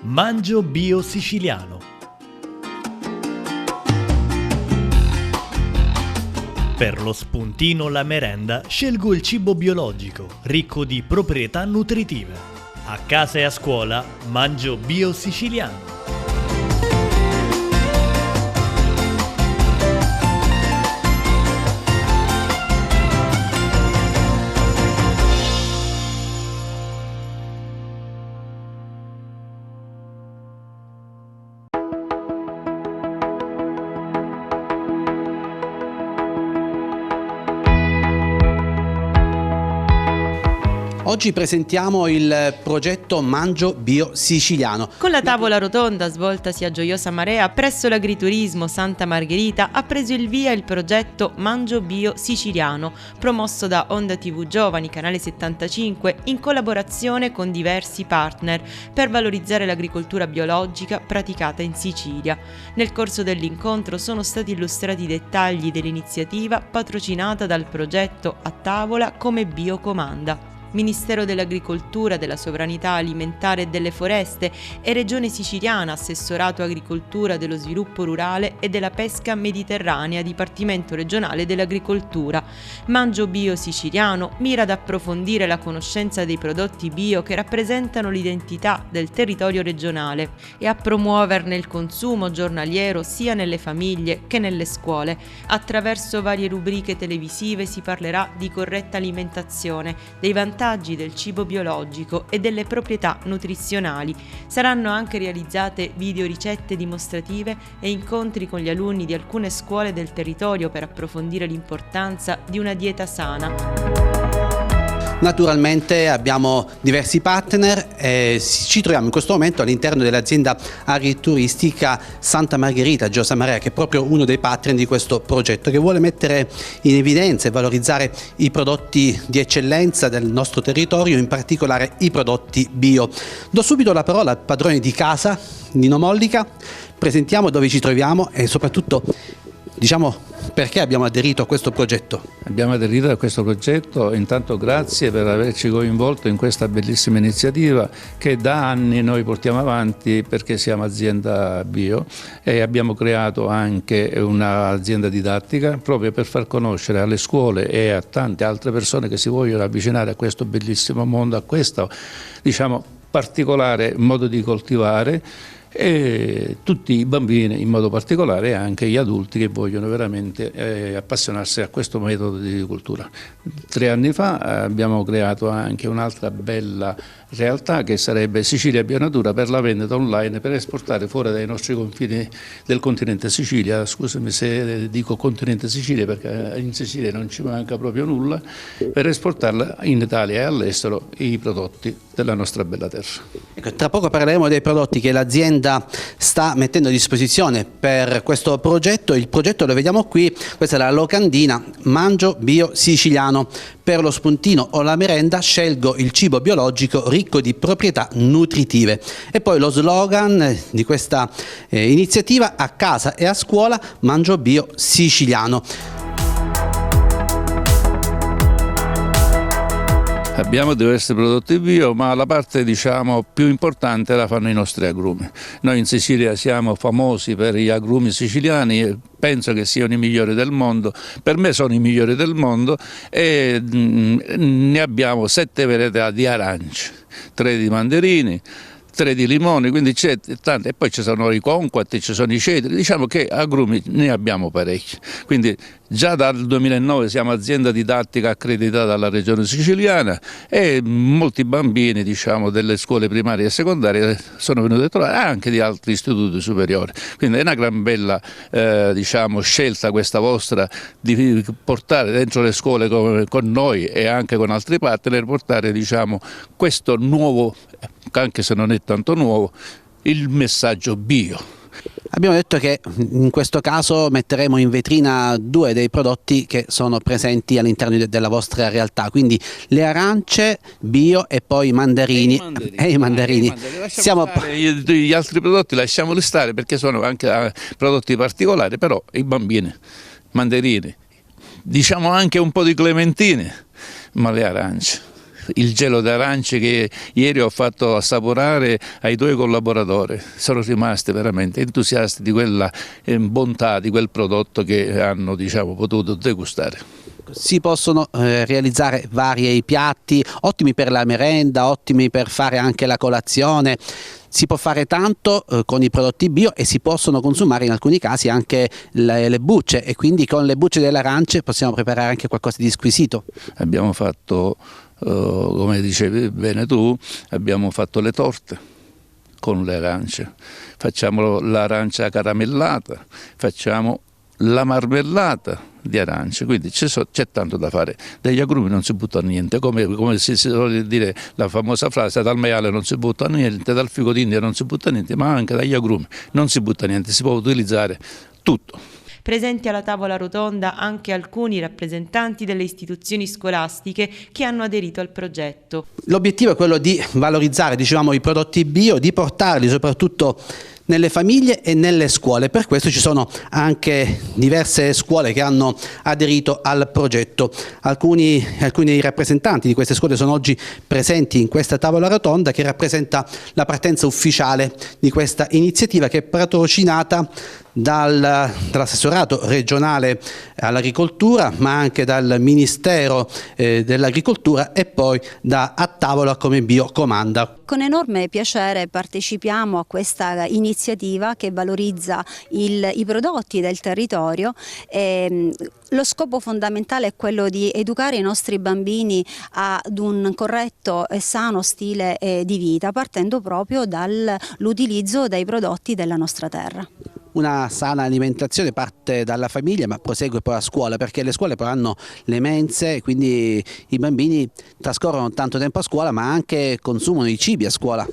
Mangio Bio Siciliano. Per lo spuntino o la merenda scelgo il cibo biologico, ricco di proprietà nutritive. A casa e a scuola mangio Bio Siciliano. Oggi presentiamo il progetto Mangio Bio Siciliano. Con la tavola rotonda svoltasi a Gioiosa Marea presso l'agriturismo Santa Margherita ha preso il via il progetto Mangio Bio Siciliano, promosso da Onda TV Giovani, Canale 75, in collaborazione con diversi partner per valorizzare l'agricoltura biologica praticata in Sicilia. Nel corso dell'incontro sono stati illustrati i dettagli dell'iniziativa patrocinata dal progetto A Tavola come Biocomanda. Ministero dell'Agricoltura, della Sovranità Alimentare e delle Foreste e Regione Siciliana, Assessorato Agricoltura, dello Sviluppo Rurale e della Pesca Mediterranea, Dipartimento Regionale dell'Agricoltura. Mangio Bio Siciliano mira ad approfondire la conoscenza dei prodotti bio che rappresentano l'identità del territorio regionale e a promuoverne il consumo giornaliero sia nelle famiglie che nelle scuole. Attraverso varie rubriche televisive si parlerà di corretta alimentazione, dei vantaggi del cibo biologico e delle proprietà nutrizionali. Saranno anche realizzate videoricette dimostrative e incontri con gli alunni di alcune scuole del territorio per approfondire l'importanza di una dieta sana. Naturalmente abbiamo diversi partner e ci troviamo in questo momento all'interno dell'azienda agrituristica Santa Margherita, Gioiosa Marea, che è proprio uno dei partner di questo progetto, che vuole mettere in evidenza e valorizzare i prodotti di eccellenza del nostro territorio, in particolare i prodotti bio. Do subito la parola al padrone di casa, Nino Mollica, presentiamo dove ci troviamo e soprattutto diciamo perché abbiamo aderito a questo progetto. Abbiamo aderito a questo progetto, intanto grazie per averci coinvolto in questa bellissima iniziativa che da anni noi portiamo avanti perché siamo azienda bio e abbiamo creato anche un'azienda didattica proprio per far conoscere alle scuole e a tante altre persone che si vogliono avvicinare a questo bellissimo mondo, a questo particolare modo di coltivare, e tutti i bambini in modo particolare e anche gli adulti che vogliono veramente appassionarsi a questo metodo di agricoltura. 3 anni fa abbiamo creato anche un'altra bella realtà che sarebbe Sicilia Bionatura per la vendita online, per esportare fuori dai nostri confini del continente Sicilia. Scusami se dico continente Sicilia perché in Sicilia non ci manca proprio nulla, per esportarla in Italia e all'estero i prodotti della nostra bella terra. Ecco, tra poco parleremo dei prodotti che l'azienda sta mettendo a disposizione per questo progetto. Il progetto lo vediamo qui, questa è la locandina Mangio Bio Siciliano. Per lo spuntino o la merenda scelgo il cibo biologico ricco di proprietà nutritive. E poi lo slogan di questa iniziativa: a casa e a scuola Mangio Bio Siciliano. Abbiamo diversi prodotti bio, ma la parte più importante la fanno i nostri agrumi. Noi in Sicilia siamo famosi per gli agrumi siciliani, penso che siano i migliori del mondo, per me sono i migliori del mondo e ne abbiamo 7 varietà di arance, 3 di mandarini, 3 di limoni, quindi c'è tanto, e poi ci sono i conquat, ci sono i cedri, diciamo che agrumi ne abbiamo parecchi. Quindi già dal 2009 siamo azienda didattica accreditata dalla Regione Siciliana e molti bambini delle scuole primarie e secondarie sono venuti a trovare, anche di altri istituti superiori. Quindi è una gran bella scelta questa vostra di portare dentro le scuole con noi e anche con altri partner, portare questo nuovo, anche se non è tanto nuovo, il messaggio bio. Abbiamo detto che in questo caso metteremo in vetrina 2 dei prodotti che sono presenti all'interno della vostra realtà, quindi le arance bio e poi i mandarini. I mandarini. Gli altri prodotti lasciamoli stare perché sono anche prodotti particolari, però i bambini, mandarini, anche un po' di clementine, ma le arance il gelo d'arance che ieri ho fatto assaporare ai tuoi collaboratori. Sono rimasti veramente entusiasti di quella bontà di quel prodotto che hanno, diciamo, potuto degustare. Si possono realizzare vari piatti, ottimi per la merenda, ottimi per fare anche la colazione. Si può fare tanto con i prodotti bio e si possono consumare in alcuni casi anche le bucce, e quindi con le bucce delle arance possiamo preparare anche qualcosa di squisito. Abbiamo fatto, come dicevi bene tu, abbiamo fatto le torte con le arance, facciamo l'arancia caramellata, facciamo la marmellata di arance, quindi c'è tanto da fare. Dagli agrumi non si butta niente, come si suol dire la famosa frase: dal maiale non si butta niente, dal fico d'India non si butta niente, ma anche dagli agrumi non si butta niente, si può utilizzare tutto. Presenti alla tavola rotonda anche alcuni rappresentanti delle istituzioni scolastiche che hanno aderito al progetto. L'obiettivo è quello di valorizzare, dicevamo, i prodotti bio, di portarli soprattutto nelle famiglie e nelle scuole. Per questo ci sono anche diverse scuole che hanno aderito al progetto. Alcuni rappresentanti di queste scuole sono oggi presenti in questa tavola rotonda che rappresenta la ufficiale di questa iniziativa, che è patrocinata dall'assessorato regionale all'agricoltura, ma anche dal Ministero dell'Agricoltura e poi da A Tavola come Biocomanda. Con enorme piacere partecipiamo a questa iniziativa che valorizza i prodotti del territorio. Lo scopo fondamentale è quello di educare i nostri bambini ad un corretto e sano stile di vita, partendo proprio dall'utilizzo dei prodotti della nostra terra. Una sana alimentazione parte dalla famiglia ma prosegue poi a scuola, perché le scuole poi hanno le mense, quindi i bambini trascorrono tanto tempo a scuola ma anche consumano i cibi a scuola.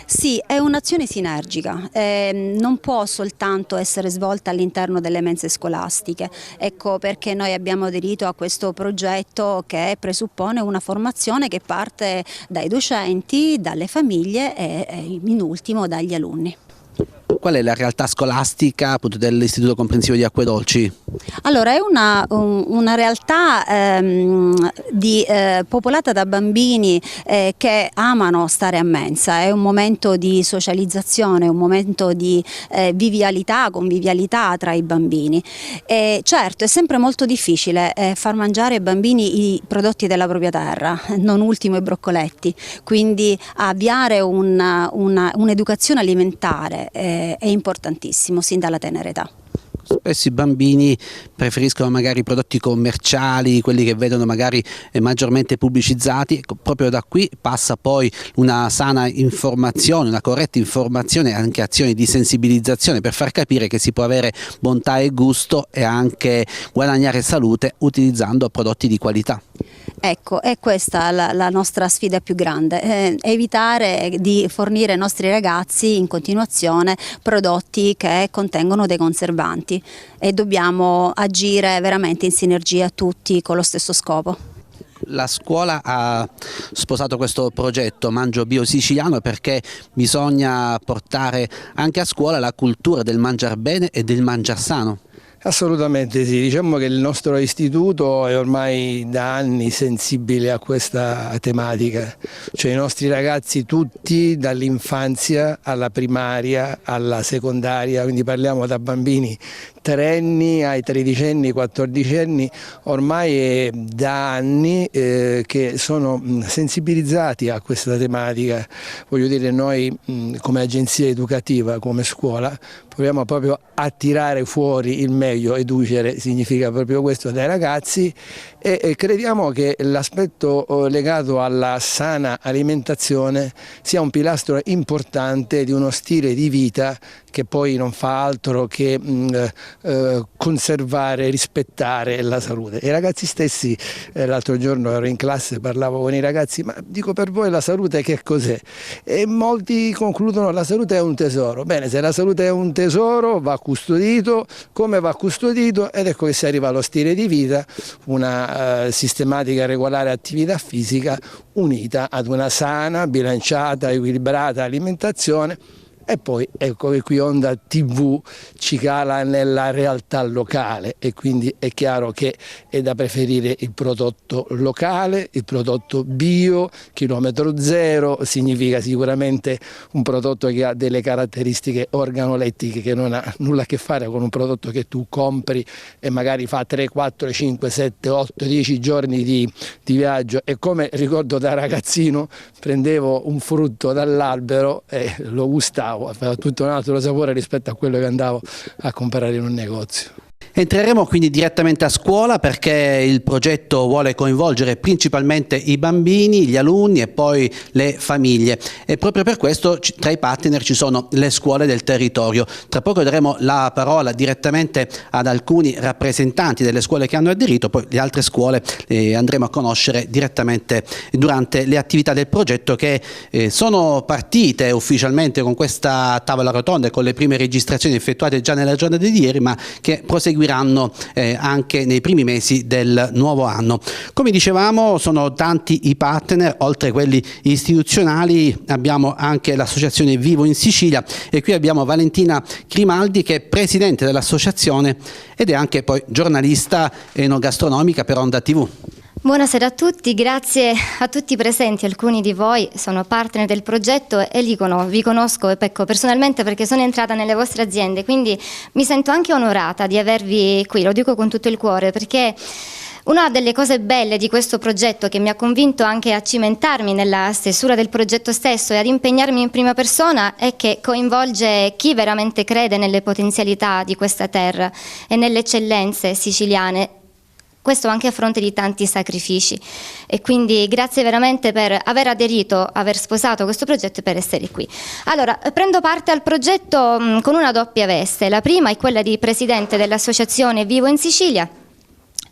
Sì, è un'azione sinergica, non può soltanto essere svolta all'interno delle mense scolastiche. Ecco perché noi abbiamo aderito a questo progetto che presuppone una formazione che parte dai docenti, dalle famiglie e in ultimo dagli alunni. Qual è la realtà scolastica appunto dell'Istituto Comprensivo di Acquedolci? Allora, è una realtà popolata da bambini che amano stare a mensa. È un momento di socializzazione, un momento di convivialità tra i bambini. Certo, è sempre molto difficile far mangiare ai bambini i prodotti della propria terra, non ultimo i broccoletti, quindi avviare un'educazione alimentare è importantissimo sin dalla tenera età. Spesso i bambini preferiscono magari i prodotti commerciali, quelli che vedono magari maggiormente pubblicizzati. Proprio da qui passa poi una sana informazione, una corretta informazione e anche azioni di sensibilizzazione per far capire che si può avere bontà e gusto e anche guadagnare salute utilizzando prodotti di qualità. Ecco, è questa la nostra sfida più grande, evitare di fornire ai nostri ragazzi in continuazione prodotti che contengono dei conservanti, e dobbiamo agire veramente in sinergia tutti con lo stesso scopo. La scuola ha sposato questo progetto Mangio Bio Siciliano perché bisogna portare anche a scuola la cultura del mangiar bene e del mangiar sano. Assolutamente sì, diciamo che il nostro istituto è ormai da anni sensibile a questa tematica, cioè i nostri ragazzi tutti dall'infanzia alla primaria alla secondaria, quindi parliamo da bambini treenni ai tredicenni, quattordicenni, ormai è da anni che sono sensibilizzati a questa tematica. Voglio dire, noi come agenzia educativa, come scuola, proviamo proprio a tirare fuori il meglio, educere significa proprio questo dai ragazzi, e crediamo che l'aspetto legato alla sana alimentazione sia un pilastro importante di uno stile di vita che poi non fa altro che conservare, rispettare la salute. I ragazzi stessi, l'altro giorno ero in classe, parlavo con i ragazzi, ma dico, per voi la salute che cos'è? E molti concludono: la salute è un tesoro. Bene, se la salute è un tesoro va custodito, come va custodito, ed ecco che si arriva allo stile di vita, una sistematica e regolare attività fisica unita ad una sana, bilanciata, equilibrata alimentazione, E poi ecco che qui Onda TV ci cala nella realtà locale e quindi è chiaro che è da preferire il prodotto locale, il prodotto bio, chilometro zero, significa sicuramente un prodotto che ha delle caratteristiche organolettiche, che non ha nulla a che fare con un prodotto che tu compri e magari fa 3, 4, 5, 7, 8, 10 giorni di viaggio. E come ricordo da ragazzino, prendevo un frutto dall'albero e lo gustavo, aveva tutto un altro sapore rispetto a quello che andavo a comprare in un negozio. Entreremo quindi direttamente a scuola perché il progetto vuole coinvolgere principalmente i bambini, gli alunni e poi le famiglie, e proprio per questo tra i partner ci sono le scuole del territorio. Tra poco daremo la parola direttamente ad alcuni rappresentanti delle scuole che hanno aderito, poi le altre scuole andremo a conoscere direttamente durante le attività del progetto che sono partite ufficialmente con questa tavola rotonda e con le prime registrazioni effettuate già nella giornata di ieri, ma che proseguiranno anche nei primi mesi del nuovo anno. Come dicevamo, sono tanti i partner, oltre a quelli istituzionali abbiamo anche l'associazione Vivo in Sicilia, e qui abbiamo Valentina Grimaldi che è presidente dell'associazione ed è anche poi giornalista enogastronomica per Onda TV. Buonasera a tutti, grazie a tutti i presenti. Alcuni di voi sono partner del progetto e vi conosco personalmente perché sono entrata nelle vostre aziende, quindi mi sento anche onorata di avervi qui, lo dico con tutto il cuore, perché una delle cose belle di questo progetto che mi ha convinto anche a cimentarmi nella stesura del progetto stesso e ad impegnarmi in prima persona è che coinvolge chi veramente crede nelle potenzialità di questa terra e nelle eccellenze siciliane. Questo anche a fronte di tanti sacrifici, e quindi grazie veramente per aver aderito, aver sposato questo progetto e per essere qui. Allora, prendo parte al progetto con una doppia veste. La prima è quella di presidente dell'associazione Vivo in Sicilia.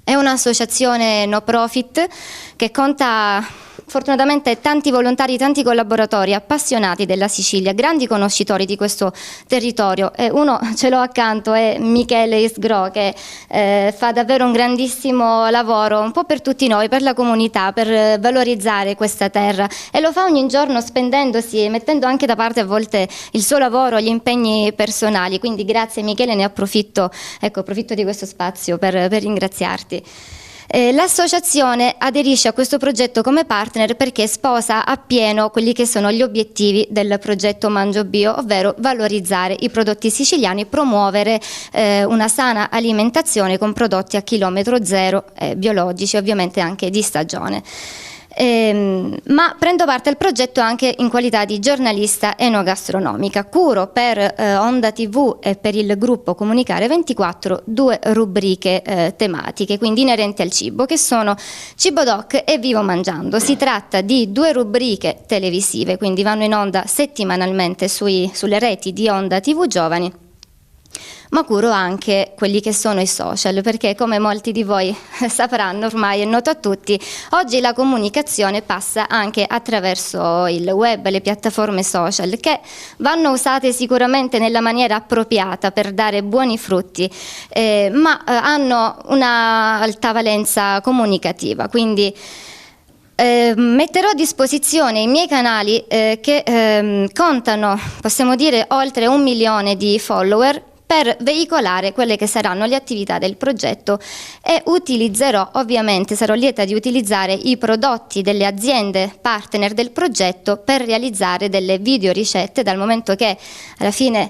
È un'associazione no profit che conta fortunatamente tanti volontari, tanti collaboratori appassionati della Sicilia, grandi conoscitori di questo territorio, e uno ce l'ho accanto, è Michele Isgro, che fa davvero un grandissimo lavoro un po' per tutti noi, per la comunità, per valorizzare questa terra, e lo fa ogni giorno spendendosi e mettendo anche da parte a volte il suo lavoro, gli impegni personali. Quindi grazie Michele, ne approfitto di questo spazio per ringraziarti. L'associazione aderisce a questo progetto come partner perché sposa appieno quelli che sono gli obiettivi del progetto Mangio Bio, ovvero valorizzare i prodotti siciliani, promuovere una sana alimentazione con prodotti a chilometro zero, biologici, ovviamente anche di stagione. Ma prendo parte al progetto anche in qualità di giornalista enogastronomica. Curo per Onda TV e per il gruppo Comunicare 24 due rubriche tematiche, quindi inerenti al cibo, che sono Cibo Doc e Vivo Mangiando. Si tratta di due rubriche televisive, quindi vanno in onda settimanalmente sulle reti di Onda TV Giovani, ma curo anche quelli che sono i social, perché come molti di voi sapranno, ormai è noto a tutti, oggi la comunicazione passa anche attraverso il web, le piattaforme social, che vanno usate sicuramente nella maniera appropriata per dare buoni frutti, ma hanno una alta valenza comunicativa, quindi metterò a disposizione i miei canali che contano, possiamo dire, oltre 1 milione di follower, per veicolare quelle che saranno le attività del progetto, e sarò lieta di utilizzare i prodotti delle aziende partner del progetto per realizzare delle video ricette, dal momento che alla fine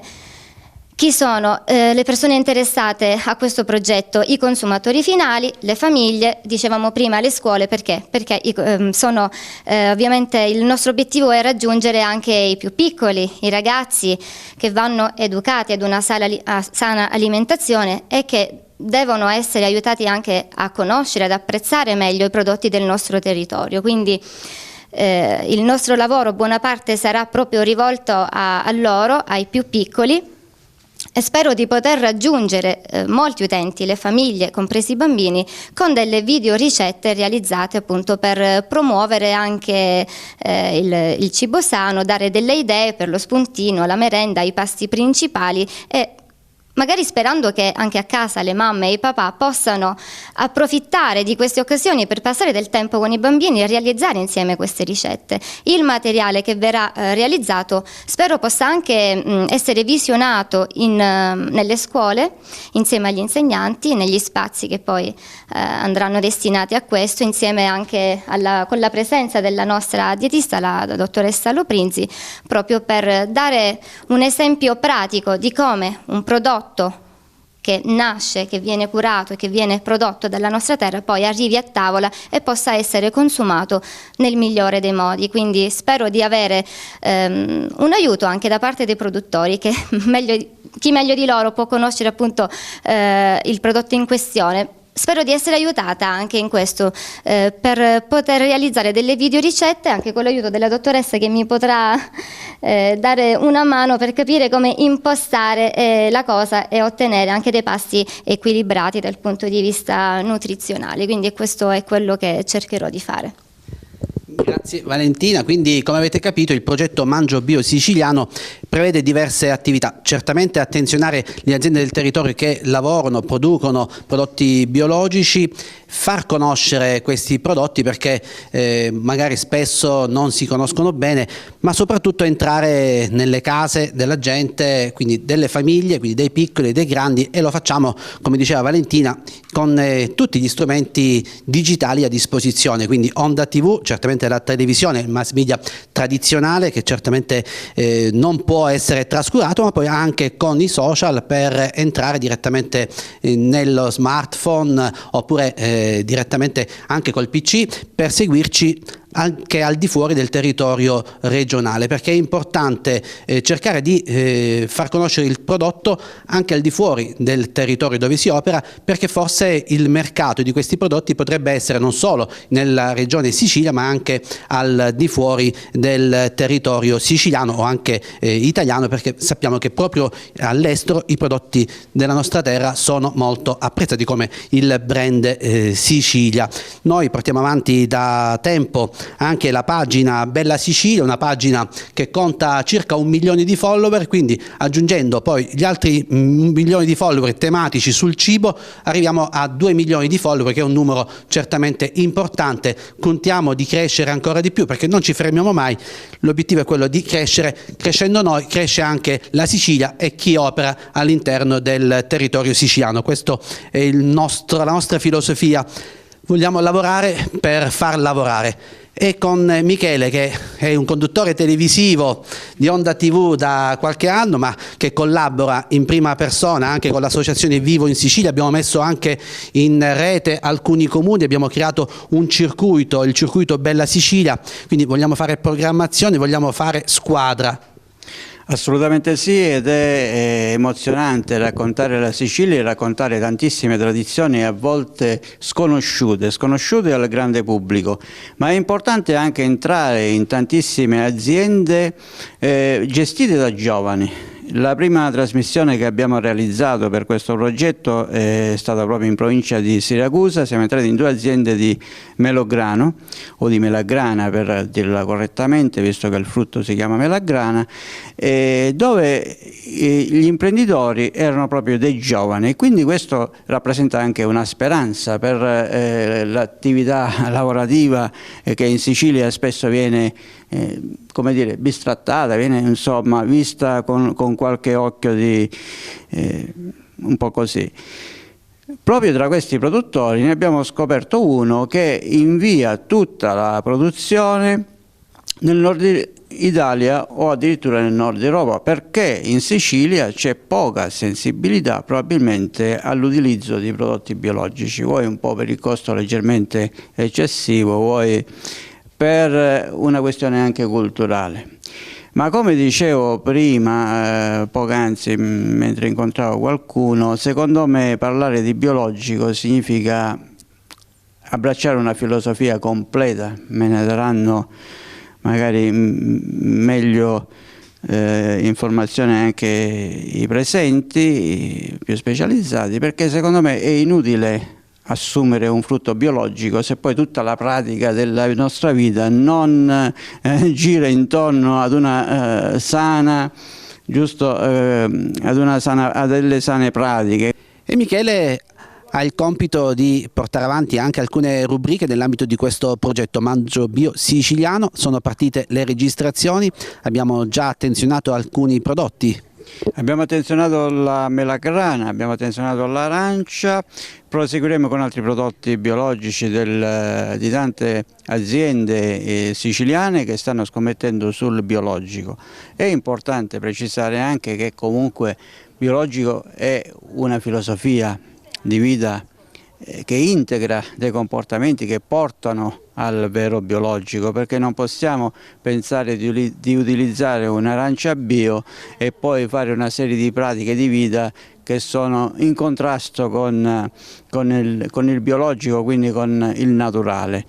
chi sono le persone interessate a questo progetto? I consumatori finali, le famiglie, dicevamo prima le scuole, perché? Perché ovviamente il nostro obiettivo è raggiungere anche i più piccoli, i ragazzi che vanno educati ad una sana alimentazione e che devono essere aiutati anche a conoscere, ad apprezzare meglio i prodotti del nostro territorio. Quindi il nostro lavoro, buona parte, sarà proprio rivolto a loro, ai più piccoli, e spero di poter raggiungere molti utenti, le famiglie, compresi i bambini, con delle video ricette realizzate appunto per promuovere anche il cibo sano, dare delle idee per lo spuntino, la merenda, i pasti principali, e magari sperando che anche a casa le mamme e i papà possano approfittare di queste occasioni per passare del tempo con i bambini e realizzare insieme queste ricette. Il materiale che verrà realizzato spero possa anche essere visionato nelle scuole insieme agli insegnanti, negli spazi che poi andranno destinati a questo, insieme anche con la presenza della nostra dietista, la dottoressa Loprinzi, proprio per dare un esempio pratico di come un prodotto che nasce, che viene curato e che viene prodotto dalla nostra terra poi arrivi a tavola e possa essere consumato nel migliore dei modi. Quindi spero di avere un aiuto anche da parte dei produttori, che chi meglio di loro può conoscere appunto il prodotto in questione. Spero di essere aiutata anche in questo per poter realizzare delle videoricette, anche con l'aiuto della dottoressa che mi potrà dare una mano per capire come impostare la cosa e ottenere anche dei pasti equilibrati dal punto di vista nutrizionale. Quindi questo è quello che cercherò di fare. Grazie Valentina, quindi come avete capito il progetto Mangio Bio Siciliano prevede diverse attività, certamente attenzionare le aziende del territorio che lavorano, producono prodotti biologici, far conoscere questi prodotti perché magari spesso non si conoscono bene, ma soprattutto entrare nelle case della gente, quindi delle famiglie, quindi dei piccoli e dei grandi, e lo facciamo, come diceva Valentina, con tutti gli strumenti digitali a disposizione, quindi Onda TV, certamente la televisione, il mass media tradizionale che certamente non può essere trascurato, ma poi anche con i social per entrare direttamente nello smartphone oppure direttamente anche col PC per seguirci anche al di fuori del territorio regionale, perché è importante cercare di far conoscere il prodotto anche al di fuori del territorio dove si opera, perché forse il mercato di questi prodotti potrebbe essere non solo nella regione Sicilia ma anche al di fuori del territorio siciliano o anche italiano, perché sappiamo che proprio all'estero i prodotti della nostra terra sono molto apprezzati, come il brand Sicilia. Noi portiamo avanti da tempo anche la pagina Bella Sicilia, una pagina che conta circa 1 milione di follower, quindi aggiungendo poi gli altri 1 milione di follower tematici sul cibo arriviamo a 2 milioni di follower, che è un numero certamente importante. Contiamo di crescere ancora di più perché non ci fermiamo mai, l'obiettivo è quello di crescere, crescendo noi cresce anche la Sicilia e chi opera all'interno del territorio siciliano. Questa è la nostra filosofia, vogliamo lavorare per far lavorare. E con Michele, che è un conduttore televisivo di Onda TV da qualche anno, ma che collabora in prima persona anche con l'associazione Vivo in Sicilia, abbiamo messo anche in rete alcuni comuni, abbiamo creato un circuito, il circuito Bella Sicilia, quindi vogliamo fare programmazione, vogliamo fare squadra. Assolutamente sì, ed è emozionante raccontare la Sicilia e raccontare tantissime tradizioni a volte sconosciute al grande pubblico, ma è importante anche entrare in tantissime aziende gestite da giovani. La prima trasmissione che abbiamo realizzato per questo progetto è stata proprio in provincia di Siracusa. Siamo entrati in 2 aziende di melograno o di melagrana, per dirla correttamente, visto che il frutto si chiama melagrana, dove gli imprenditori erano proprio dei giovani, e quindi questo rappresenta anche una speranza per l'attività lavorativa che in Sicilia spesso viene come dire, bistrattata, viene insomma vista con qualche occhio di un po' così. Proprio tra questi produttori ne abbiamo scoperto uno che invia tutta la produzione nel nord Italia o addirittura nel nord Europa, perché in Sicilia c'è poca sensibilità probabilmente all'utilizzo di prodotti biologici, vuoi un po' per il costo leggermente eccessivo, vuoi per una questione anche culturale. Ma come dicevo prima, poc'anzi, mentre incontravo qualcuno, secondo me parlare di biologico significa abbracciare una filosofia completa. Me ne daranno magari meglio informazioni anche i presenti, più specializzati, perché secondo me è inutile assumere un frutto biologico se poi tutta la pratica della nostra vita non gira intorno ad una sana giusto a delle sane pratiche. E Michele ha il compito di portare avanti anche alcune rubriche nell'ambito di questo progetto Mangio Bio Siciliano. Sono partite le registrazioni, abbiamo già attenzionato alcuni prodotti. Abbiamo attenzionato la melagrana, abbiamo attenzionato l'arancia, proseguiremo con altri prodotti biologici di tante aziende siciliane che stanno scommettendo sul biologico. È importante precisare anche che comunque biologico è una filosofia di vita che integra dei comportamenti che portano al vero biologico, perché non possiamo pensare di utilizzare un'arancia bio e poi fare una serie di pratiche di vita che sono in contrasto con il biologico, quindi con il naturale.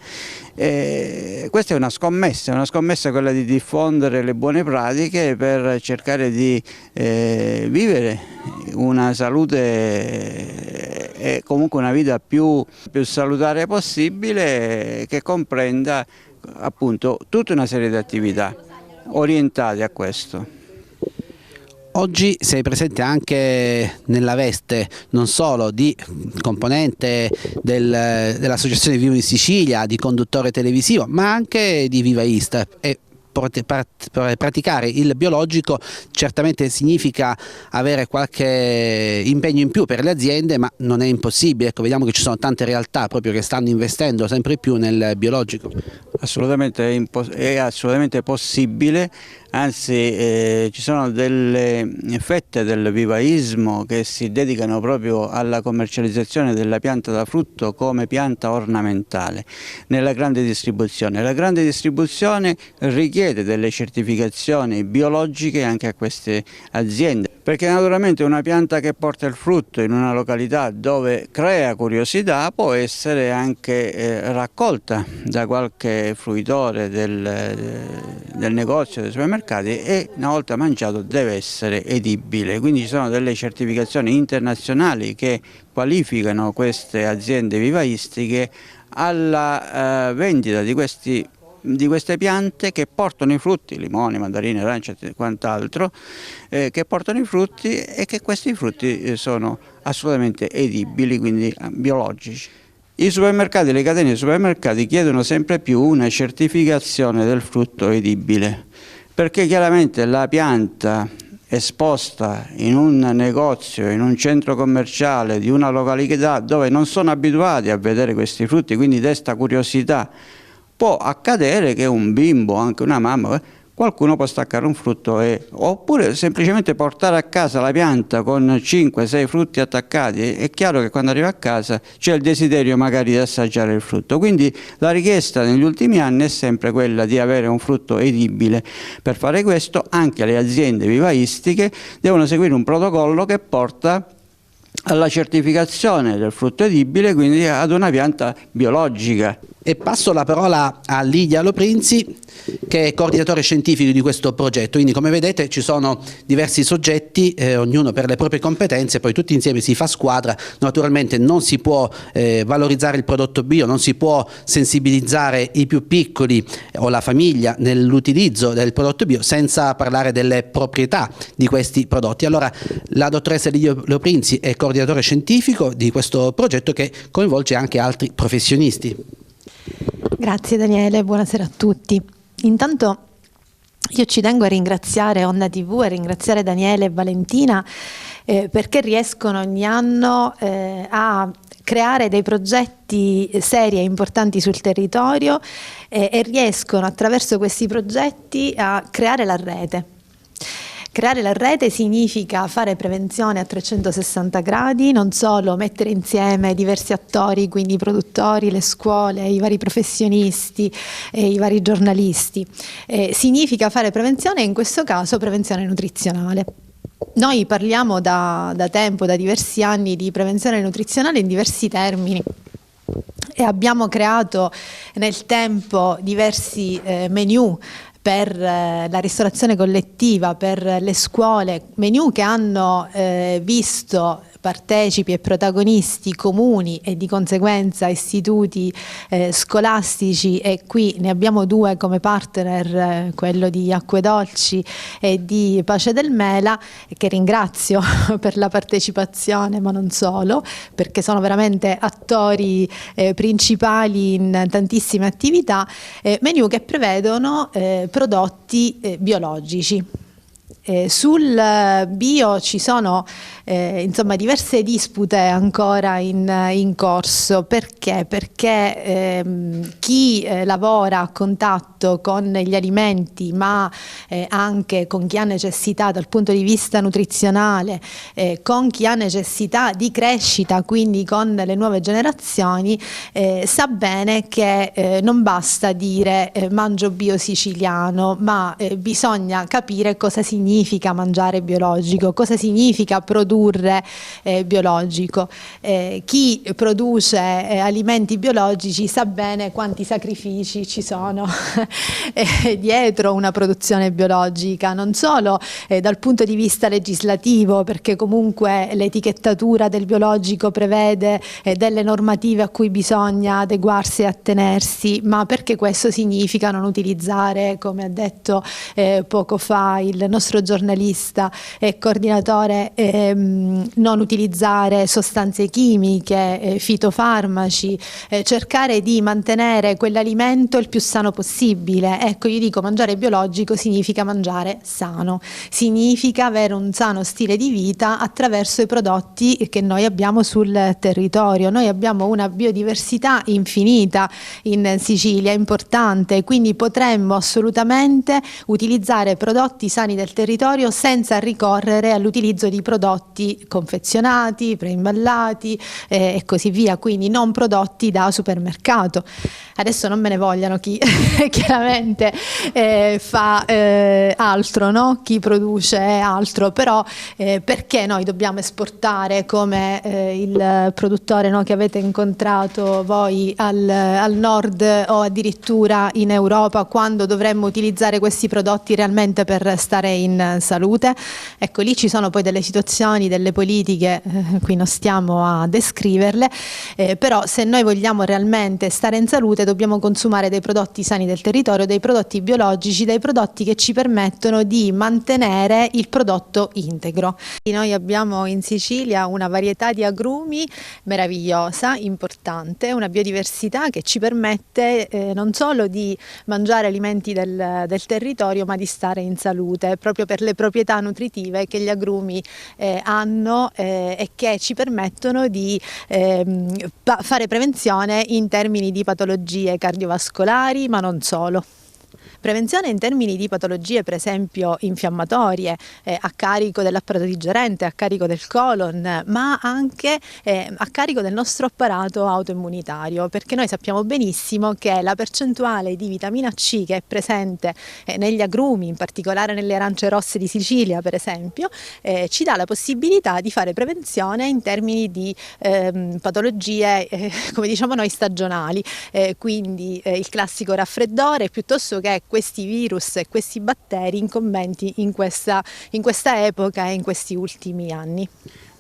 Questa è una scommessa quella di diffondere le buone pratiche per cercare di vivere una salute e comunque una vita più salutare possibile, che comprenda appunto tutta una serie di attività orientate a questo. Oggi sei presente anche nella veste non solo di componente dell'Associazione Vivo in Sicilia, di conduttore televisivo, ma anche di vivaista. E praticare il biologico certamente significa avere qualche impegno in più per le aziende, ma non è impossibile. Ecco, vediamo che ci sono tante realtà proprio che stanno investendo sempre più nel biologico. Assolutamente è assolutamente possibile, anzi ci sono delle fette del vivaismo che si dedicano proprio alla commercializzazione della pianta da frutto come pianta ornamentale nella grande distribuzione. La grande distribuzione richiede delle certificazioni biologiche anche a queste aziende, perché naturalmente una pianta che porta il frutto in una località dove crea curiosità può essere anche raccolta da qualche fruitore del negozio, dei supermercati, e una volta mangiato deve essere edibile. Quindi ci sono delle certificazioni internazionali che qualificano queste aziende vivaistiche alla vendita di queste piante che portano i frutti, limoni, mandarine, arance e quant'altro, che portano i frutti e che questi frutti sono assolutamente edibili, quindi biologici. I supermercati, le catene di supermercati chiedono sempre più una certificazione del frutto edibile, perché chiaramente la pianta esposta in un negozio, in un centro commerciale di una località dove non sono abituati a vedere questi frutti, quindi desta curiosità, può accadere che un bimbo, anche una mamma, qualcuno può staccare un frutto oppure semplicemente portare a casa la pianta con 5-6 frutti attaccati. È chiaro che quando arriva a casa c'è il desiderio magari di assaggiare il frutto, quindi la richiesta negli ultimi anni è sempre quella di avere un frutto edibile. Per fare questo anche le aziende vivaistiche devono seguire un protocollo che porta alla certificazione del frutto edibile, quindi ad una pianta biologica. E passo la parola a Lidia Loprinzi, che è coordinatore scientifico di questo progetto. Quindi, come vedete, ci sono diversi soggetti, ognuno per le proprie competenze, poi tutti insieme si fa squadra. Naturalmente non si può valorizzare il prodotto bio, non si può sensibilizzare i più piccoli o la famiglia nell'utilizzo del prodotto bio senza parlare delle proprietà di questi prodotti. Allora, la dottoressa Lidia Loprinzi è coordinatore scientifico di questo progetto che coinvolge anche altri professionisti. Grazie Daniele, buonasera a tutti. Intanto io ci tengo a ringraziare Onda TV, a ringraziare Daniele e Valentina perché riescono ogni anno a creare dei progetti seri e importanti sul territorio e riescono attraverso questi progetti a creare la rete. Creare la rete significa fare prevenzione a 360 gradi, non solo mettere insieme diversi attori, quindi i produttori, le scuole, i vari professionisti, i vari giornalisti. Significa fare prevenzione, in questo caso prevenzione nutrizionale. Noi parliamo da tempo, da diversi anni, di prevenzione nutrizionale in diversi termini. E abbiamo creato nel tempo diversi menu per la ristorazione collettiva, per le scuole, menu che hanno visto partecipi e protagonisti comuni e di conseguenza istituti scolastici, e qui ne abbiamo due come partner, quello di Acquedolci e di Pace del Mela, che ringrazio per la partecipazione, ma non solo, perché sono veramente attori principali in tantissime attività, menu che prevedono prodotti biologici. Sul bio ci sono diverse dispute ancora in corso. Perché? Perché chi lavora a contatto con gli alimenti, ma anche con chi ha necessità dal punto di vista nutrizionale, con chi ha necessità di crescita, quindi con le nuove generazioni, sa bene che non basta dire mangio bio siciliano, ma bisogna capire cosa significa mangiare biologico, cosa significa produrre biologico. Chi produce alimenti biologici sa bene quanti sacrifici ci sono dietro una produzione biologica, non solo dal punto di vista legislativo, perché comunque l'etichettatura del biologico prevede delle normative a cui bisogna adeguarsi e attenersi, ma perché questo significa non utilizzare, come ha detto poco fa il nostro giornalista e coordinatore, non utilizzare sostanze chimiche, fitofarmaci, cercare di mantenere quell'alimento il più sano possibile. Ecco, io dico, mangiare biologico significa mangiare sano, significa avere un sano stile di vita attraverso i prodotti che noi abbiamo sul territorio. Noi abbiamo una biodiversità infinita in Sicilia, importante, quindi potremmo assolutamente utilizzare prodotti sani del territorio senza ricorrere all'utilizzo di prodotti confezionati, preimballati e così via, quindi non prodotti da supermercato. Adesso non me ne vogliano chi chiaramente fa altro, no? Chi produce altro, però perché noi dobbiamo esportare come il produttore, no, che avete incontrato voi al nord o addirittura in Europa, quando dovremmo utilizzare questi prodotti realmente per stare in salute? Ecco, lì ci sono poi delle situazioni, delle politiche, qui non stiamo a descriverle, però se noi vogliamo realmente stare in salute dobbiamo consumare dei prodotti sani del territorio, dei prodotti biologici, dei prodotti che ci permettono di mantenere il prodotto integro. Noi abbiamo in Sicilia una varietà di agrumi meravigliosa, importante, una biodiversità che ci permette non solo di mangiare alimenti del territorio, ma di stare in salute, proprio per le proprietà nutritive che gli agrumi hanno e che ci permettono di fare prevenzione in termini di patologie cardiovascolari, ma non solo. Prevenzione in termini di patologie, per esempio infiammatorie, a carico dell'apparato digerente, a carico del colon, ma anche a carico del nostro apparato autoimmunitario, perché noi sappiamo benissimo che la percentuale di vitamina C che è presente negli agrumi, in particolare nelle arance rosse di Sicilia per esempio, ci dà la possibilità di fare prevenzione in termini di patologie, come diciamo noi, stagionali, quindi il classico raffreddore, piuttosto che questi virus e questi batteri incombenti in questa epoca e in questi ultimi anni.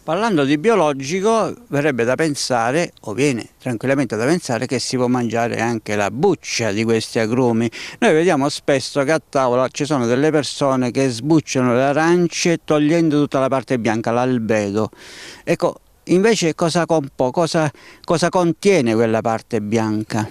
Parlando di biologico, verrebbe da pensare, o viene tranquillamente da pensare, che si può mangiare anche la buccia di questi agrumi. Noi vediamo spesso che a tavola ci sono delle persone che sbucciano le arance togliendo tutta la parte bianca, l'albedo. Ecco, invece cosa contiene quella parte bianca?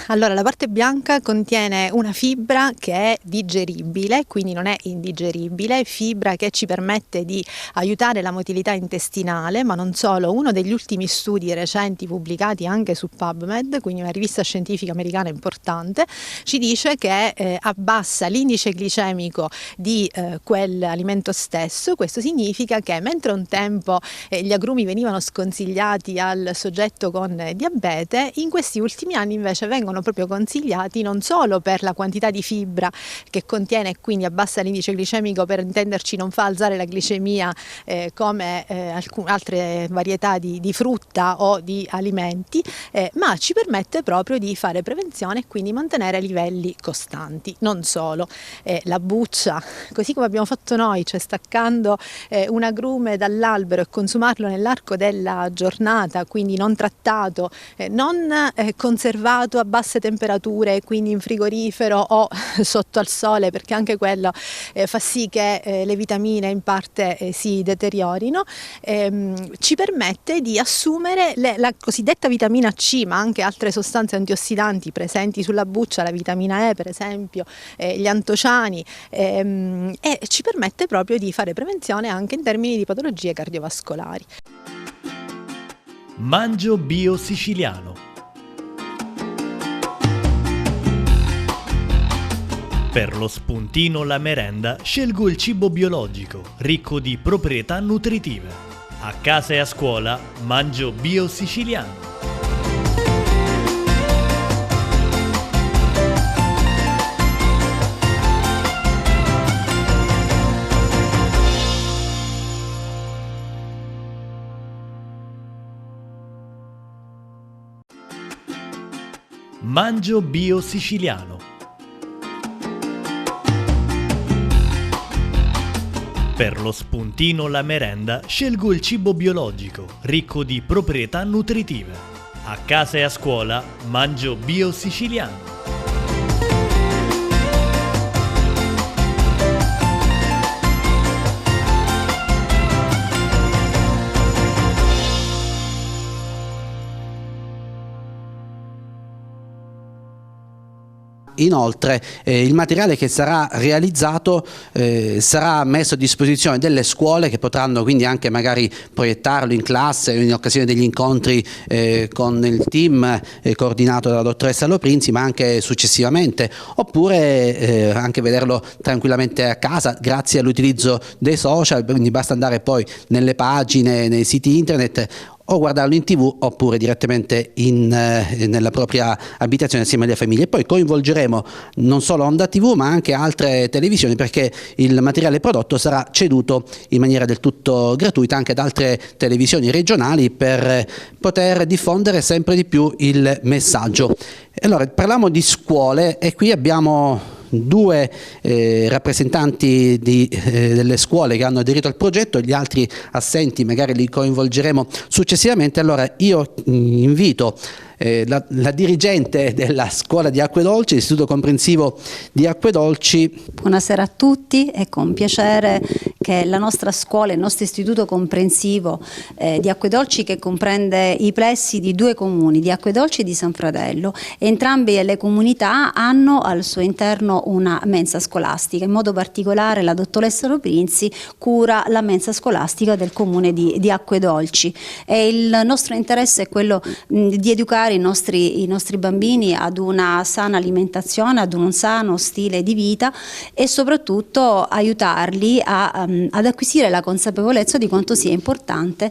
Allora, la parte bianca contiene una fibra che è digeribile, quindi non è indigeribile, fibra che ci permette di aiutare la motilità intestinale, ma non solo. Uno degli ultimi studi recenti pubblicati anche su PubMed, quindi una rivista scientifica americana importante, ci dice che abbassa l'indice glicemico di quell'alimento stesso. Questo significa che mentre un tempo gli agrumi venivano sconsigliati al soggetto con diabete, in questi ultimi anni invece vengono proprio consigliati non solo per la quantità di fibra che contiene e quindi abbassa l'indice glicemico, per intenderci non fa alzare la glicemia come altre varietà di frutta o di alimenti, ma ci permette proprio di fare prevenzione e quindi mantenere livelli costanti. Non solo, la buccia, così come abbiamo fatto noi, cioè staccando un agrume dall'albero e consumarlo nell'arco della giornata, quindi non trattato, non conservato a basse temperature, quindi in frigorifero o sotto al sole, perché anche quello fa sì che le vitamine in parte si deteriorino, ci permette di assumere la cosiddetta vitamina C, ma anche altre sostanze antiossidanti presenti sulla buccia, la vitamina E per esempio, gli antociani, e ci permette proprio di fare prevenzione anche in termini di patologie cardiovascolari. Mangio Bio Siciliano. Per lo spuntino, la merenda, scelgo il cibo biologico, ricco di proprietà nutritive. A casa e a scuola mangio Bio Siciliano. Mangio Bio Siciliano. Per lo spuntino, la merenda, scelgo il cibo biologico, ricco di proprietà nutritive. A casa e a scuola mangio Bio Siciliano. Inoltre il materiale che sarà realizzato sarà messo a disposizione delle scuole, che potranno quindi anche magari proiettarlo in classe in occasione degli incontri con il team coordinato dalla dottoressa Loprinzi, ma anche successivamente, oppure anche vederlo tranquillamente a casa grazie all'utilizzo dei social, quindi basta andare poi nelle pagine, nei siti internet, o guardarlo in TV oppure direttamente nella propria abitazione assieme alle famiglie. Poi coinvolgeremo non solo Onda TV ma anche altre televisioni, perché il materiale prodotto sarà ceduto in maniera del tutto gratuita anche ad altre televisioni regionali per poter diffondere sempre di più il messaggio. Allora, parliamo di scuole e qui abbiamo due rappresentanti delle scuole che hanno aderito al progetto, gli altri assenti magari li coinvolgeremo successivamente. Allora io invito la dirigente della scuola di Acquedolci, l'Istituto Comprensivo di Acquedolci. Buonasera a tutti, è con piacere che la nostra scuola, il nostro Istituto Comprensivo di Acquedolci, che comprende i plessi di due comuni, di Acquedolci e di San Fratello, entrambe le comunità hanno al suo interno una mensa scolastica. In modo particolare la dottoressa Loprinzi cura la mensa scolastica del comune di Acquedolci, e il nostro interesse è quello di educare i nostri bambini ad una sana alimentazione, ad un sano stile di vita, e soprattutto aiutarli ad acquisire la consapevolezza di quanto sia importante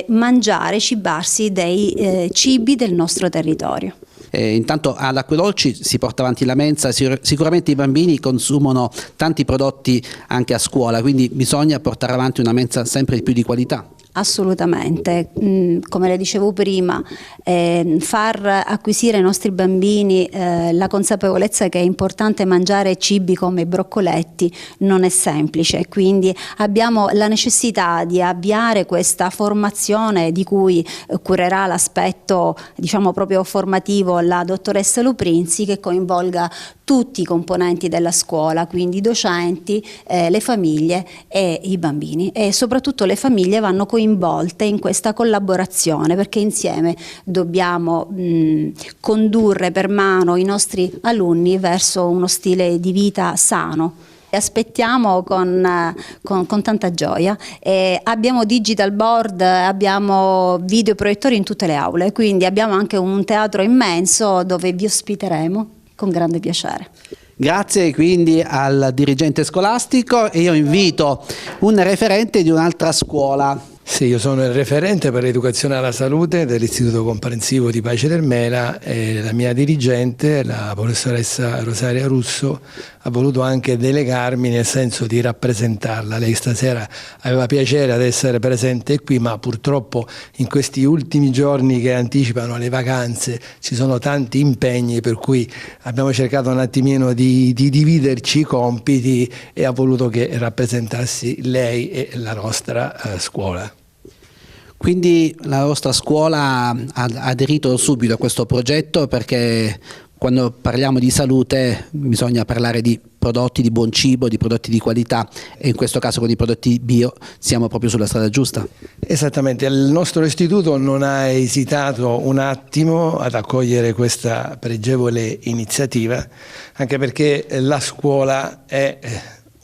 mangiare, cibarsi dei cibi del nostro territorio. Intanto ad Acquedolci si porta avanti la mensa, sicuramente i bambini consumano tanti prodotti anche a scuola, quindi bisogna portare avanti una mensa sempre più di qualità. Assolutamente, come le dicevo prima, far acquisire ai nostri bambini la consapevolezza che è importante mangiare cibi come i broccoletti non è semplice, quindi abbiamo la necessità di avviare questa formazione di cui curerà l'aspetto, diciamo, proprio formativo la dottoressa Loprinzi, che coinvolga tutti i componenti della scuola, quindi i docenti, le famiglie e i bambini, e soprattutto le famiglie vanno coinvolte in questa collaborazione, perché insieme dobbiamo condurre per mano i nostri alunni verso uno stile di vita sano. Aspettiamo con tanta gioia. Abbiamo digital board, abbiamo videoproiettori in tutte le aule, quindi abbiamo anche un teatro immenso dove vi ospiteremo con grande piacere. Grazie quindi al dirigente scolastico, e io invito un referente di un'altra scuola. Sì, io sono il referente per l'educazione alla salute dell'Istituto Comprensivo di Pace del Mela e la mia dirigente, la professoressa Rosaria Russo, ha voluto anche delegarmi nel senso di rappresentarla. Lei stasera aveva piacere ad essere presente qui, ma purtroppo in questi ultimi giorni che anticipano le vacanze ci sono tanti impegni, per cui abbiamo cercato un attimino di dividerci i compiti e ha voluto che rappresentassi lei e la nostra scuola. Quindi la vostra scuola ha aderito subito a questo progetto, perché quando parliamo di salute bisogna parlare di prodotti di buon cibo, di prodotti di qualità, e in questo caso con i prodotti bio siamo proprio sulla strada giusta. Esattamente, il nostro istituto non ha esitato un attimo ad accogliere questa pregevole iniziativa, anche perché la scuola è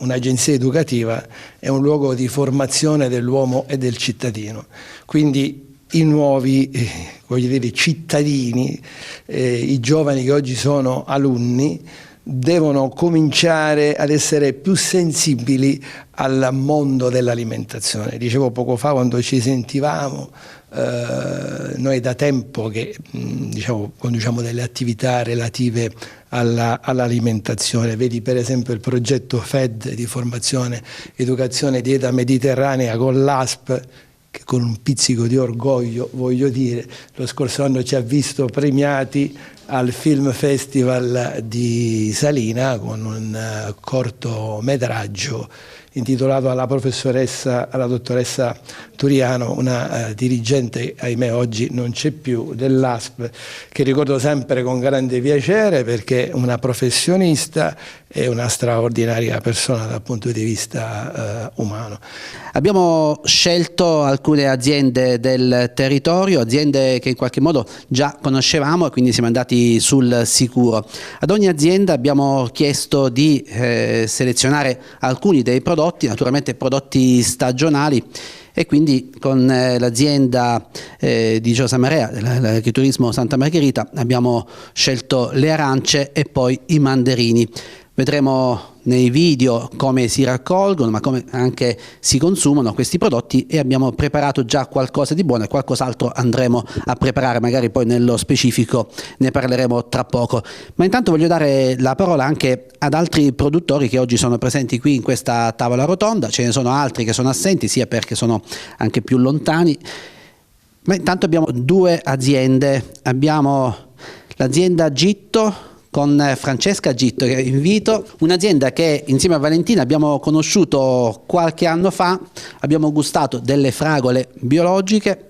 un'agenzia educativa, è un luogo di formazione dell'uomo e del cittadino. Quindi i nuovi cittadini, i giovani che oggi sono alunni, devono cominciare ad essere più sensibili al mondo dell'alimentazione. Dicevo poco fa, quando ci sentivamo, noi da tempo che conduciamo delle attività relative all'alimentazione. Vedi per esempio il progetto FED di formazione, educazione, dieta mediterranea con l'ASP, che con un pizzico di orgoglio voglio dire, lo scorso anno ci ha visto premiati al Film Festival di Salina con un cortometraggio intitolato alla dottoressa Turiano, una dirigente, ahimè oggi non c'è più, dell'ASP, che ricordo sempre con grande piacere perché è una professionista e una straordinaria persona dal punto di vista umano. Abbiamo scelto alcune aziende del territorio, aziende che in qualche modo già conoscevamo, e quindi siamo andati sul sicuro. Ad ogni azienda abbiamo chiesto di selezionare alcuni dei prodotti, naturalmente prodotti stagionali, e quindi con l'azienda di Giosa Marea, l'agriturismo Santa Margherita, abbiamo scelto le arance e poi i mandarini. Vedremo nei video come si raccolgono, ma come anche si consumano questi prodotti, e abbiamo preparato già qualcosa di buono e qualcos'altro andremo a preparare, magari poi nello specifico ne parleremo tra poco. Ma intanto voglio dare la parola anche ad altri produttori che oggi sono presenti qui in questa tavola rotonda. Ce ne sono altri che sono assenti, sia perché sono anche più lontani, ma intanto abbiamo due aziende. Abbiamo l'azienda Gitto con Francesca Gitto, che invito, un'azienda che insieme a Valentina abbiamo conosciuto qualche anno fa. Abbiamo gustato delle fragole biologiche.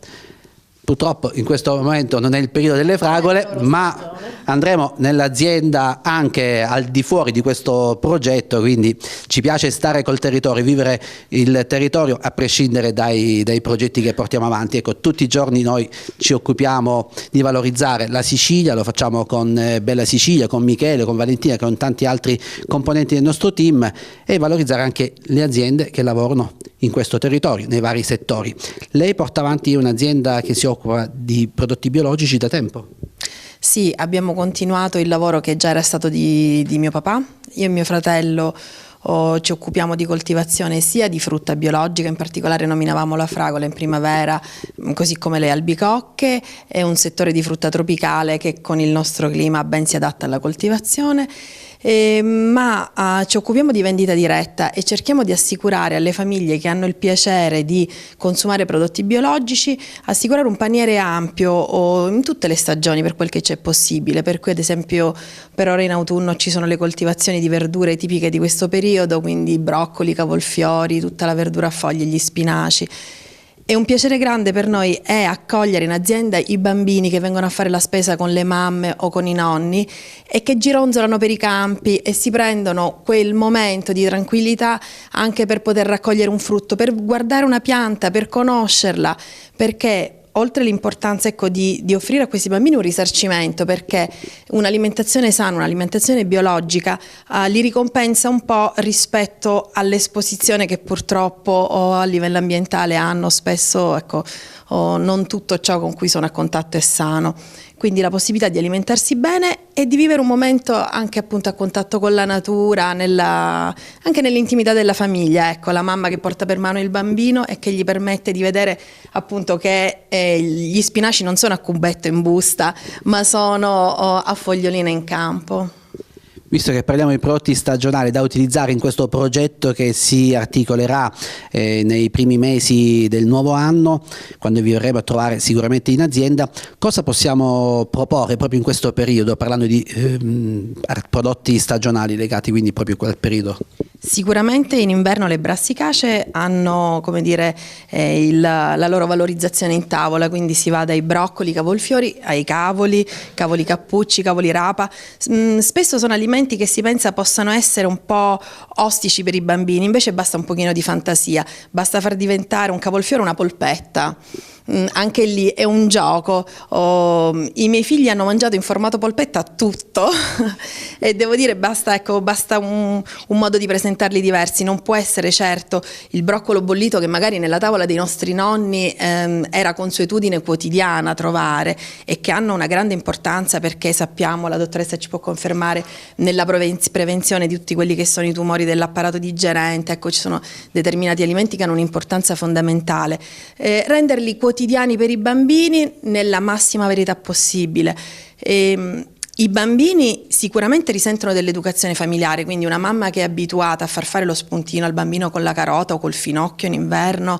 Purtroppo in questo momento non è il periodo delle fragole, ma andremo nell'azienda anche al di fuori di questo progetto, quindi ci piace stare col territorio, vivere il territorio a prescindere dai progetti che portiamo avanti. Ecco, tutti i giorni noi ci occupiamo di valorizzare la Sicilia, lo facciamo con Bella Sicilia, con Michele, con Valentina, con tanti altri componenti del nostro team, e valorizzare anche le aziende che lavorano in questo territorio, nei vari settori. Lei porta avanti un'azienda che si occupa di prodotti biologici da tempo? Sì, abbiamo continuato il lavoro che già era stato di mio papà. Io e mio fratello ci occupiamo di coltivazione sia di frutta biologica, in particolare nominavamo la fragola in primavera, così come le albicocche, e un settore di frutta tropicale che con il nostro clima ben si adatta alla coltivazione. Ma ci occupiamo di vendita diretta e cerchiamo di assicurare alle famiglie che hanno il piacere di consumare prodotti biologici, assicurare un paniere ampio in tutte le stagioni per quel che c'è possibile, per cui ad esempio per ora in autunno ci sono le coltivazioni di verdure tipiche di questo periodo, quindi broccoli, cavolfiori, tutta la verdura a foglie, gli spinaci. E un piacere grande per noi è accogliere in azienda i bambini che vengono a fare la spesa con le mamme o con i nonni e che gironzolano per i campi e si prendono quel momento di tranquillità anche per poter raccogliere un frutto, per guardare una pianta, per conoscerla, perché oltre all'importanza di offrire a questi bambini un risarcimento, perché un'alimentazione sana, un'alimentazione biologica li ricompensa un po' rispetto all'esposizione che purtroppo a livello ambientale hanno spesso, non tutto ciò con cui sono a contatto è sano. quindi la possibilità di alimentarsi bene e di vivere un momento anche appunto a contatto con la natura, anche nell'intimità della famiglia, ecco, la mamma che porta per mano il bambino e che gli permette di vedere appunto che gli spinaci non sono a cubetto in busta, ma sono a foglioline in campo. Visto che parliamo di prodotti stagionali da utilizzare in questo progetto che si articolerà nei primi mesi del nuovo anno, quando vi verremo a trovare sicuramente in azienda, cosa possiamo proporre proprio in questo periodo, parlando di prodotti stagionali legati quindi proprio a quel periodo? Sicuramente in inverno le brassicacee hanno, come dire, la loro valorizzazione in tavola, quindi si va dai broccoli, cavolfiori, ai cavoli cappucci, cavoli rapa. Spesso sono alimenti che si pensa possano essere un po' ostici per i bambini, invece basta un pochino di fantasia, basta far diventare un cavolfiore una polpetta. Anche lì è un gioco. I miei figli hanno mangiato in formato polpetta tutto e devo dire basta un modo di presentarli diversi. Non può essere certo il broccolo bollito che magari nella tavola dei nostri nonni era consuetudine quotidiana trovare e che hanno una grande importanza, perché sappiamo, la dottoressa ci può confermare, nella prevenzione di tutti quelli che sono i tumori dell'apparato digerente. Ecco, ci sono determinati alimenti che hanno un'importanza fondamentale. Renderli quotidiani per i bambini nella massima verità possibile. I bambini sicuramente risentono dell'educazione familiare, quindi una mamma che è abituata a far fare lo spuntino al bambino con la carota o col finocchio in inverno,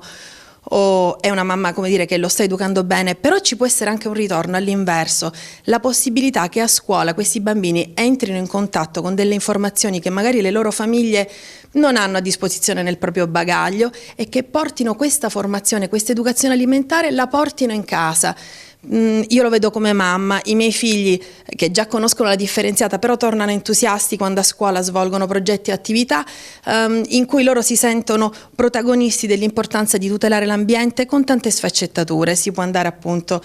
o è una mamma, come dire, che lo sta educando bene, però ci può essere anche un ritorno all'inverso, la possibilità che a scuola questi bambini entrino in contatto con delle informazioni che magari le loro famiglie non hanno a disposizione nel proprio bagaglio e che portino questa formazione, questa educazione alimentare, la portino in casa. Io lo vedo come mamma, i miei figli che già conoscono la differenziata però tornano entusiasti quando a scuola svolgono progetti e attività in cui loro si sentono protagonisti dell'importanza di tutelare l'ambiente con tante sfaccettature. Si può andare appunto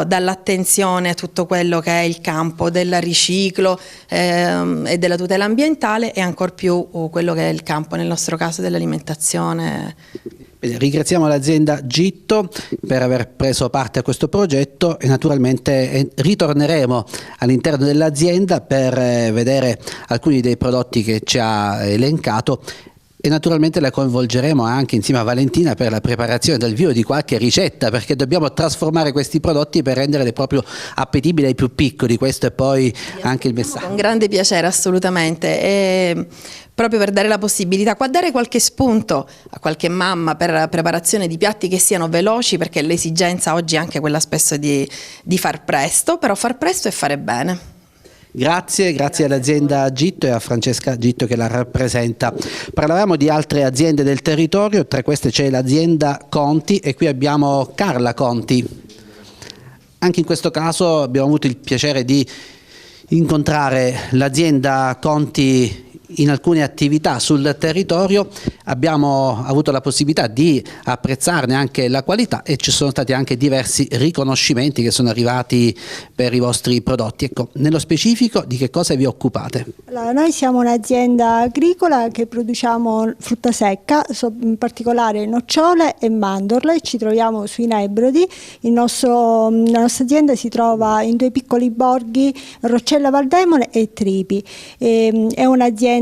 dall'attenzione a tutto quello che è il campo del riciclo e della tutela ambientale, e ancor più quello che è il campo, nel nostro caso, dell'alimentazione. Bene, ringraziamo l'azienda Gitto per aver preso parte a questo progetto e naturalmente ritorneremo all'interno dell'azienda per vedere alcuni dei prodotti che ci ha elencato e naturalmente la coinvolgeremo anche insieme a Valentina per la preparazione dal vivo di qualche ricetta, perché dobbiamo trasformare questi prodotti per renderli proprio appetibili ai più piccoli. Questo è poi anche il messaggio. Con grande piacere, assolutamente. E proprio per dare la possibilità, dare qualche spunto a qualche mamma per la preparazione di piatti che siano veloci, perché l'esigenza oggi è anche quella spesso di far presto, però far presto e fare bene. Grazie all'azienda Gitto e a Francesca Gitto che la rappresenta. Parlavamo di altre aziende del territorio, tra queste c'è l'azienda Conti e qui abbiamo Carla Conti. Anche in questo caso abbiamo avuto il piacere di incontrare l'azienda Conti in alcune attività sul territorio, abbiamo avuto la possibilità di apprezzarne anche la qualità e ci sono stati anche diversi riconoscimenti che sono arrivati per i vostri prodotti. Ecco, nello specifico di che cosa vi occupate? Allora, noi siamo un'azienda agricola che produciamo frutta secca, in particolare nocciole e mandorle. Ci troviamo sui Nebrodi. La nostra azienda si trova in 2 piccoli borghi, Roccella Valdemone e Tripi. È un'azienda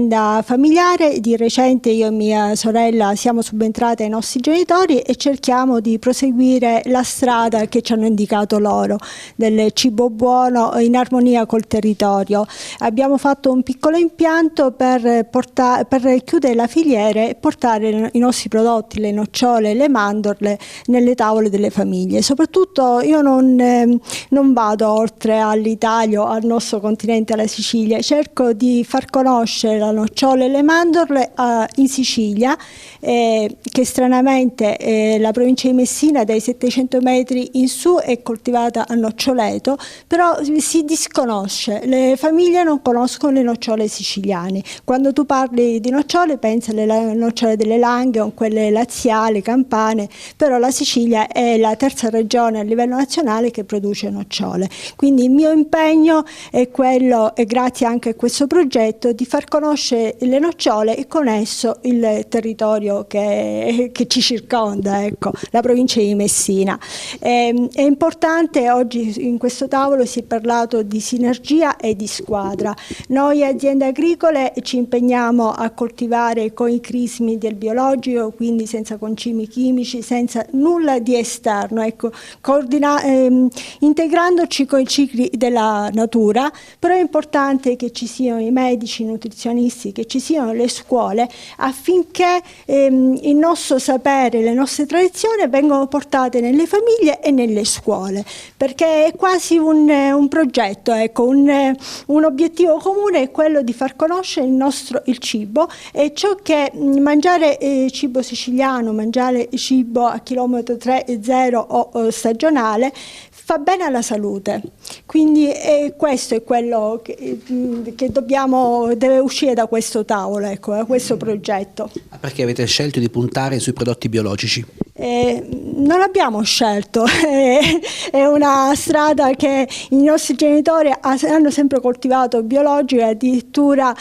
familiare. Di recente io e mia sorella siamo subentrate ai nostri genitori e cerchiamo di proseguire la strada che ci hanno indicato loro, del cibo buono in armonia col territorio. Abbiamo fatto un piccolo impianto per chiudere la filiera e portare i nostri prodotti, le nocciole e le mandorle, nelle tavole delle famiglie. Soprattutto io non vado oltre all'Italia o al nostro continente, alla Sicilia, cerco di far conoscere la nocciola e le mandorle in Sicilia, che stranamente la provincia di Messina dai 700 metri in su è coltivata a noccioleto, però si disconosce, le famiglie non conoscono le nocciole siciliane. Quando tu parli di nocciole pensi alle nocciole delle Langhe o quelle laziali, campane, però la Sicilia è la terza regione a livello nazionale che produce nocciole. Quindi il mio impegno è quello, e grazie anche a questo progetto, di far conoscere conosce le nocciole e con esso il territorio che ci circonda, ecco, la provincia di Messina. È importante, oggi in questo tavolo si è parlato di sinergia e di squadra. Noi aziende agricole ci impegniamo a coltivare con i crismi del biologico, quindi senza concimi chimici, senza nulla di esterno, ecco, integrandoci con i cicli della natura, però è importante che ci siano i medici, i nutrizionisti, che ci siano le scuole affinché il nostro sapere, le nostre tradizioni vengano portate nelle famiglie e nelle scuole, perché è quasi un progetto, ecco, un obiettivo comune è quello di far conoscere il cibo e ciò che mangiare cibo siciliano, mangiare cibo a chilometro zero o stagionale fa bene alla salute. Quindi questo è quello che deve uscire da questo tavolo, ecco, da questo progetto. Perché avete scelto di puntare sui prodotti biologici? Non abbiamo scelto, è una strada che i nostri genitori hanno sempre coltivato biologico, e addirittura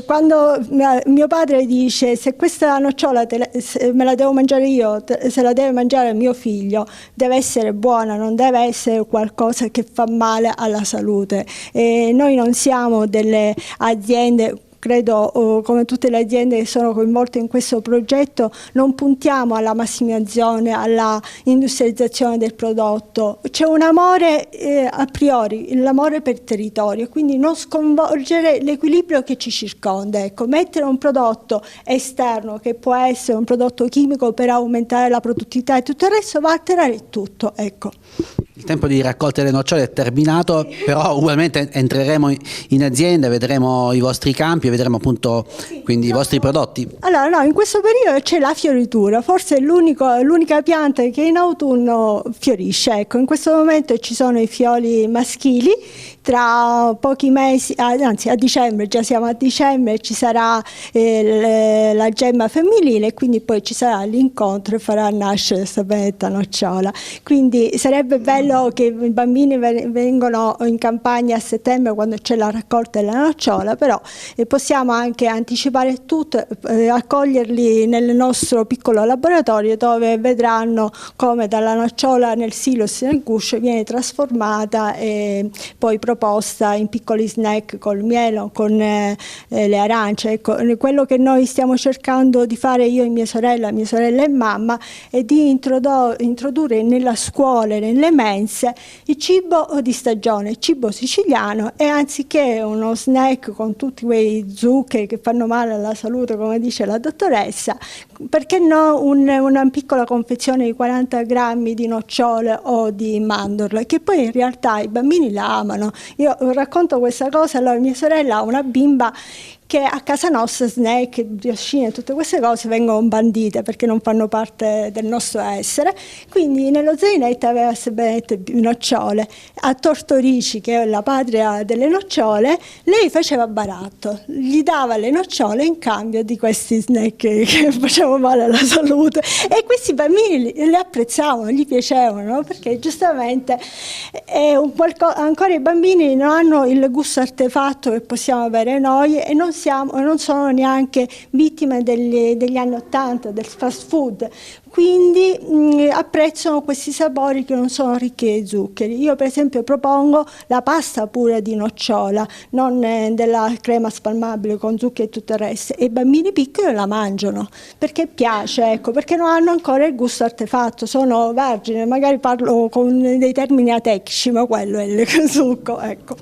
quando mio padre dice se questa nocciola me la devo mangiare io, se la deve mangiare mio figlio, deve essere buona, non deve essere qualcosa che fa male alla salute. Noi non siamo delle aziende, credo come tutte le aziende che sono coinvolte in questo progetto, non puntiamo alla massimizzazione, alla industrializzazione del prodotto. C'è un amore a priori, l'amore per il territorio, quindi non sconvolgere l'equilibrio che ci circonda. Ecco, mettere un prodotto esterno che può essere un prodotto chimico per aumentare la produttività e tutto il resto va a alterare tutto. Ecco. Il tempo di raccolta delle nocciole è terminato, però ugualmente entreremo in azienda, vedremo i vostri campi e vedremo appunto quindi i vostri prodotti. Allora no, in questo periodo c'è la fioritura, forse è l'unica pianta che in autunno fiorisce. Ecco, in questo momento ci sono i fiori maschili, tra pochi mesi, anzi a dicembre, già siamo a dicembre, ci sarà la gemma femminile, quindi poi ci sarà l'incontro e farà nascere questa benedetta nocciola. Quindi sarebbe bello che i bambini vengono in campagna a settembre quando c'è la raccolta della nocciola, però possiamo anche anticipare tutto, accoglierli nel nostro piccolo laboratorio dove vedranno come dalla nocciola nel silos nel guscio viene trasformata e poi proposta in piccoli snack col miele, con le arance. Ecco, quello che noi stiamo cercando di fare io e mia sorella e mamma è di introdurre nella scuola e nelle mense il cibo di stagione, il cibo siciliano, e anziché uno snack con tutti quei zuccheri che fanno male alla salute, come dice la dottoressa, perché no una piccola confezione di 40 grammi di nocciole o di mandorle, che poi in realtà i bambini la amano. Io racconto questa cosa, allora mia sorella ha una bimba che a casa nostra snack, briochine e tutte queste cose vengono bandite perché non fanno parte del nostro essere, quindi nello zainetto aveva queste benedette nocciole. A Tortorici, che è la patria delle nocciole, lei faceva baratto, gli dava le nocciole in cambio di questi snack che facevano male alla salute, e questi bambini le apprezzavano, gli piacevano, no? Perché giustamente ancora i bambini non hanno il gusto artefatto che possiamo avere noi e non sono neanche vittime degli anni '80, del fast food, quindi apprezzano questi sapori che non sono ricchi di zuccheri. Io per esempio propongo la pasta pure di nocciola, non della crema spalmabile con zuccheri e tutto il resto, e i bambini piccoli la mangiano perché piace, ecco, perché non hanno ancora il gusto artefatto, sono vergini, magari parlo con dei termini atecnici, ma quello è il succo, ecco.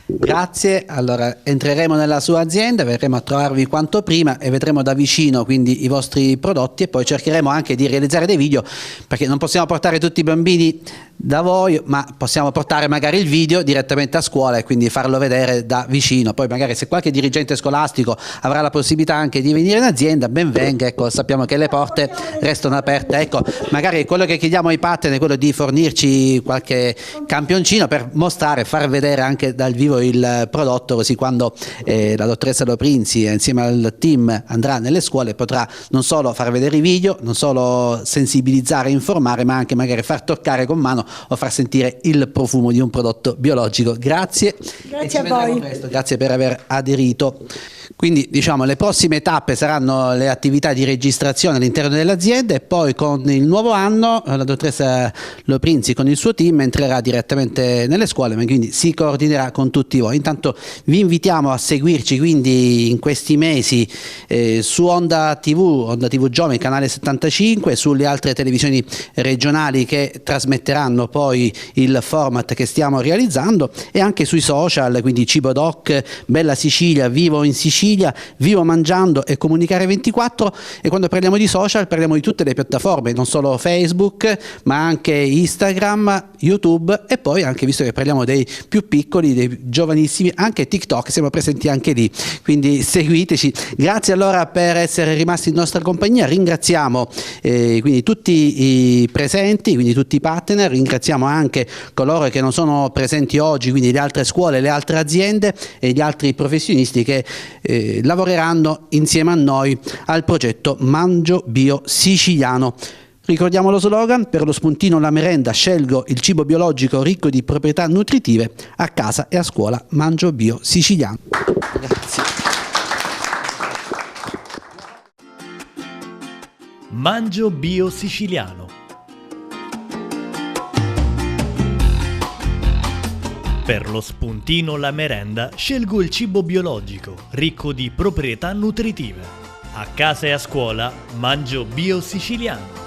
Grazie, allora entreremo nella sua azienda, verremo a trovarvi quanto prima e vedremo da vicino quindi i vostri prodotti, e poi cercheremo anche di realizzare dei video, perché non possiamo portare tutti i bambini da voi, ma possiamo portare magari il video direttamente a scuola e quindi farlo vedere da vicino. Poi magari se qualche dirigente scolastico avrà la possibilità anche di venire in azienda, ben venga, ecco, sappiamo che le porte restano aperte. Ecco, magari quello che chiediamo ai partner è quello di fornirci qualche campioncino per mostrare, far vedere anche dal vivo il prodotto, così quando la dottoressa Loprinzi insieme al team andrà nelle scuole potrà non solo far vedere i video, non solo sensibilizzare e informare, ma anche magari far toccare con mano mano o far sentire il profumo di un prodotto biologico. Grazie. Grazie a voi. Presto. Grazie per aver aderito. Quindi diciamo le prossime tappe saranno le attività di registrazione all'interno dell'azienda e poi con il nuovo anno la dottoressa Loprinzi con il suo team entrerà direttamente nelle scuole, ma quindi si coordinerà con tutti voi. Intanto vi invitiamo a seguirci quindi in questi mesi su Onda TV Giovani, canale 75, sulle altre televisioni regionali che trasmetteranno poi il format che stiamo realizzando, e anche sui social, quindi Cibo Doc, Bella Sicilia, Vivo in Sicilia, Vivo Mangiando e Comunicare 24. E quando parliamo di social parliamo di tutte le piattaforme, non solo Facebook ma anche Instagram, YouTube e poi anche, visto che parliamo dei più piccoli, dei giovanissimi, anche TikTok, siamo presenti anche lì, quindi seguiteci. Grazie allora per essere rimasti in nostra compagnia, ringraziamo quindi tutti i presenti, quindi tutti i partner, ringraziamo anche coloro che non sono presenti oggi, quindi le altre scuole, le altre aziende e gli altri professionisti che lavoreranno insieme a noi al progetto Mangio Bio Siciliano. Ricordiamo lo slogan: per lo spuntino la merenda scelgo il cibo biologico ricco di proprietà nutritive, a casa e a scuola Mangio Bio Siciliano. Grazie. Mangio Bio Siciliano. Per lo spuntino la merenda scelgo il cibo biologico ricco di proprietà nutritive. A casa e a scuola Mangio Bio Siciliano.